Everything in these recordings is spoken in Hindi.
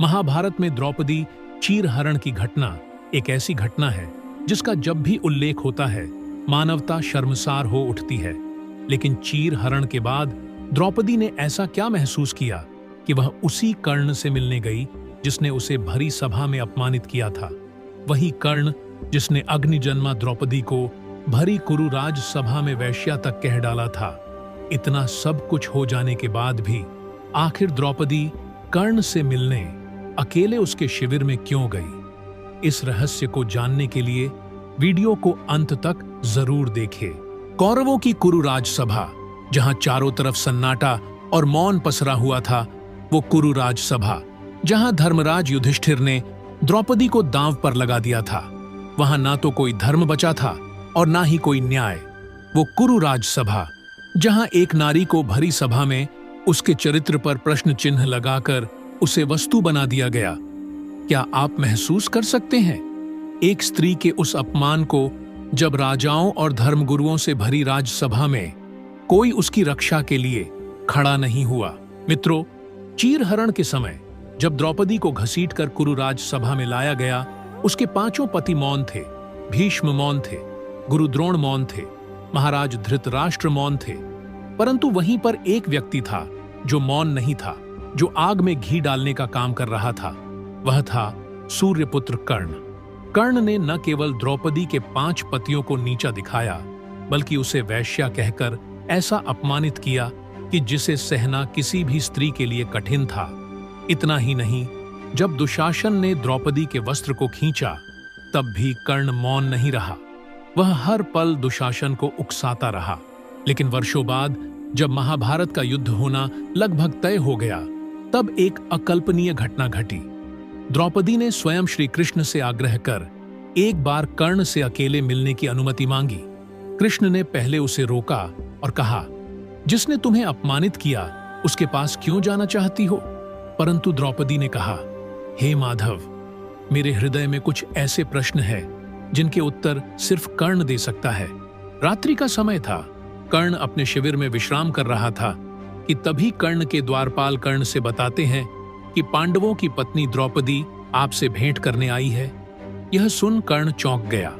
महाभारत में द्रौपदी चीरहरण की घटना एक ऐसी घटना है जिसका जब भी उल्लेख होता है मानवता शर्मसार हो उठती है। लेकिन चीरहरण के बाद द्रौपदी ने ऐसा क्या महसूस किया कि वह उसी कर्ण से मिलने गई जिसने उसे भरी सभा में अपमानित किया था। वही कर्ण जिसने अग्निजन्मा द्रौपदी को भरी कुरुराज सभा में वेश्या तक कह डाला था। इतना सब कुछ हो जाने के बाद भी आखिर द्रौपदी कर्ण से मिलने अकेले उसके शिविर में क्यों गई? इस रहस्य को जानने के लिए वीडियो को अंत तक जरूर देखें। कौरवों की कुरुराज सभा, जहां चारों तरफ सन्नाटा और मौन पसरा हुआ था, वो कुरुराज सभा जहां धर्मराज युधिष्ठिर ने द्रौपदी को दांव पर लगा दिया था। वहां ना तो कोई धर्म बचा था और ना ही कोई न्याय। वो कुरुराज सभा जहां एक नारी को भरी सभा में उसके चरित्र पर प्रश्न चिन्ह लगाकर उसे वस्तु बना दिया गया। क्या आप महसूस कर सकते हैं एक स्त्री के उस अपमान को, जब राजाओं और धर्मगुरुओं से भरी राजसभा में कोई उसकी रक्षा के लिए खड़ा नहीं हुआ? मित्रों, चीरहरण के समय जब द्रौपदी को घसीटकर कुरुराज सभा में लाया गया, उसके पांचों पति मौन थे। भीष्म मौन थे, गुरु द्रोण मौन थे, महाराज धृतराष्ट्र मौन थे। परंतु वहीं पर एक व्यक्ति था जो मौन नहीं था, जो आग में घी डालने का काम कर रहा था। वह था सूर्यपुत्र कर्ण। कर्ण ने न केवल द्रौपदी के 5 पतियों को नीचा दिखाया, बल्कि उसे वैश्या कहकर ऐसा अपमानित किया कि जिसे सहना किसी भी स्त्री के लिए कठिन था। इतना ही नहीं, जब दुशासन ने द्रौपदी के वस्त्र को खींचा, तब भी कर्ण मौन नहीं रहा। वह हर पल दुशासन को उकसाता रहा। लेकिन वर्षों बाद जब महाभारत का युद्ध होना लगभग तय हो गया, तब एक अकल्पनीय घटना घटी। द्रौपदी ने स्वयं श्री कृष्ण से आग्रह कर एक बार कर्ण से अकेले मिलने की अनुमति मांगी। कृष्ण ने पहले उसे रोका और कहा, जिसने तुम्हें अपमानित किया उसके पास क्यों जाना चाहती हो? परंतु द्रौपदी ने कहा, हे माधव, मेरे हृदय में कुछ ऐसे प्रश्न हैं जिनके उत्तर सिर्फ कर्ण दे सकता है। रात्रि का समय था, कर्ण अपने शिविर में विश्राम कर रहा था कि तभी कर्ण के द्वारपाल कर्ण से बताते हैं कि पांडवों की पत्नी द्रौपदी आपसे भेंट करने आई है। यह सुन कर्ण चौंक गया।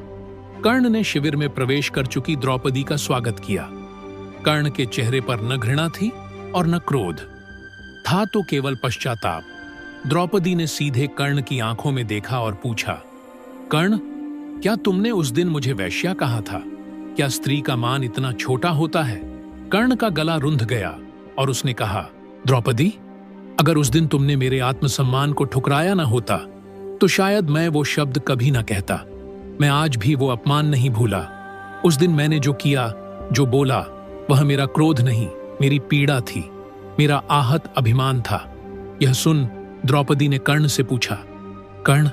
कर्ण ने शिविर में प्रवेश कर चुकी द्रौपदी का स्वागत किया। कर्ण के चेहरे पर न घृणा थी और न क्रोध था, तो केवल पश्चाताप। द्रौपदी ने सीधे कर्ण की आंखों में देखा और पूछा, कर्ण, क्या तुमने उस दिन मुझे वैश्या कहा था? क्या स्त्री का मान इतना छोटा होता है? कर्ण का गला रुंध गया और उसने कहा, द्रौपदी, अगर उस दिन तुमने मेरे आत्मसम्मान को ठुकराया ना होता, तो शायद मैं वो शब्द कभी ना कहता। मैं आज भी वो अपमान नहीं भूला। उस दिन मैंने जो किया, जो बोला, वह मेरा क्रोध नहीं, मेरी पीड़ा थी, मेरा आहत अभिमान था। यह सुन द्रौपदी ने कर्ण से पूछा, कर्ण,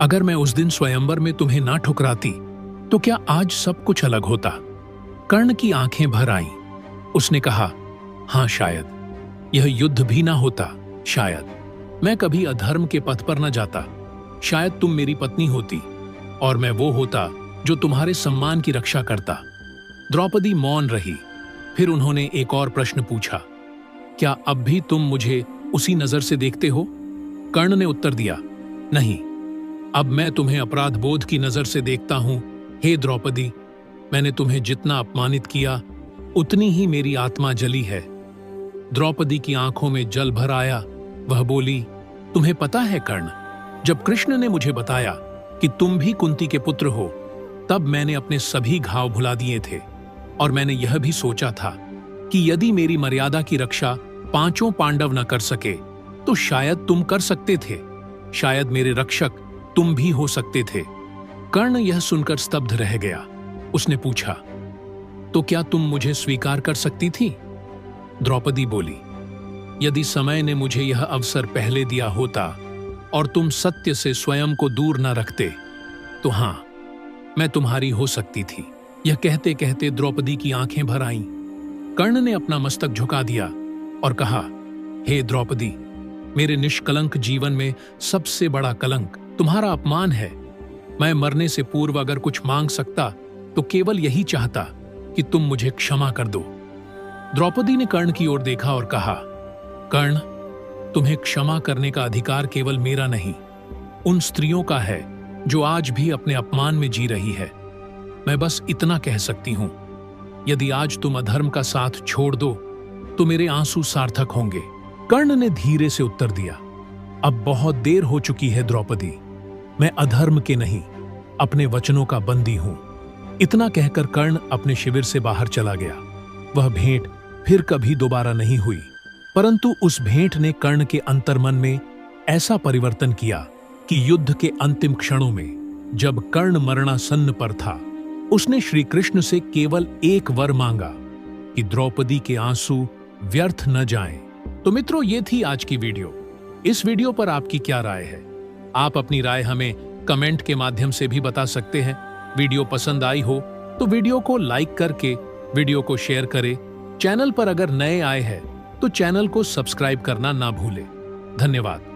अगर मैं उस दिन स्वयंवर में तुम्हें ना ठुकराती, तो क्या आज सब कुछ अलग होता? कर्ण की आंखें भर आईं। उसने कहा, हाँ, शायद यह युद्ध भी ना होता, शायद मैं कभी अधर्म के पथ पर न जाता, शायद तुम मेरी पत्नी होती और मैं वो होता जो तुम्हारे सम्मान की रक्षा करता। द्रौपदी मौन रही। फिर उन्होंने एक और प्रश्न पूछा, क्या अब भी तुम मुझे उसी नजर से देखते हो? कर्ण ने उत्तर दिया, नहीं, अब मैं तुम्हें अपराध बोध की नजर से देखता हूं। हे द्रौपदी, मैंने तुम्हें जितना अपमानित किया, उतनी ही मेरी आत्मा जली है। द्रौपदी की आंखों में जल भर आया। वह बोली, तुम्हें पता है कर्ण, जब कृष्ण ने मुझे बताया कि तुम भी कुंती के पुत्र हो, तब मैंने अपने सभी घाव भुला दिए थे और मैंने यह भी सोचा था कि यदि मेरी मर्यादा की रक्षा 5 पांडव न कर सके, तो शायद तुम कर सकते थे। शायद मेरे रक्षक तुम भी हो सकते थे। कर्ण यह सुनकर स्तब्ध रह गया। उसने पूछा, तो क्या तुम मुझे स्वीकार कर सकती थी? द्रौपदी बोली, यदि समय ने मुझे यह अवसर पहले दिया होता और तुम सत्य से स्वयं को दूर न रखते, तो हां, मैं तुम्हारी हो सकती थी। यह कहते कहते द्रौपदी की आंखें भर आईं। कर्ण ने अपना मस्तक झुका दिया और कहा, हे द्रौपदी, मेरे निष्कलंक जीवन में सबसे बड़ा कलंक तुम्हारा अपमान है। मैं मरने से पूर्व अगर कुछ मांग सकता तो केवल यही चाहता कि तुम मुझे क्षमा कर दो। द्रौपदी ने कर्ण की ओर देखा और कहा, कर्ण, तुम्हें क्षमा करने का अधिकार केवल मेरा नहीं, उन स्त्रियों का है जो आज भी अपने अपमान में जी रही है। मैं बस इतना कह सकती हूं, यदि आज तुम अधर्म का साथ छोड़ दो तो मेरे आंसू सार्थक होंगे। कर्ण ने धीरे से उत्तर दिया, अब बहुत देर हो चुकी है द्रौपदी, मैं अधर्म के नहीं अपने वचनों का बंदी हूं। इतना कहकर कर्ण अपने शिविर से बाहर चला गया। वह भेंट फिर कभी दोबारा नहीं हुई, परंतु उस भेंट ने कर्ण के अंतर्मन में ऐसा परिवर्तन किया कि युद्ध के अंतिम क्षणों में जब कर्ण मरणासन्न पर था, उसने श्री कृष्ण से केवल एक वर मांगा कि द्रौपदी के आंसू व्यर्थ न जाएं। तो मित्रों, ये थी आज की वीडियो। इस वीडियो पर आपकी क्या राय है? आप अपनी राय हमें कमेंट के माध्यम से भी बता सकते हैं। वीडियो पसंद आई हो तो वीडियो को लाइक करके वीडियो को शेयर करें। चैनल पर अगर नए आए हैं तो चैनल को सब्सक्राइब करना ना भूलें। धन्यवाद।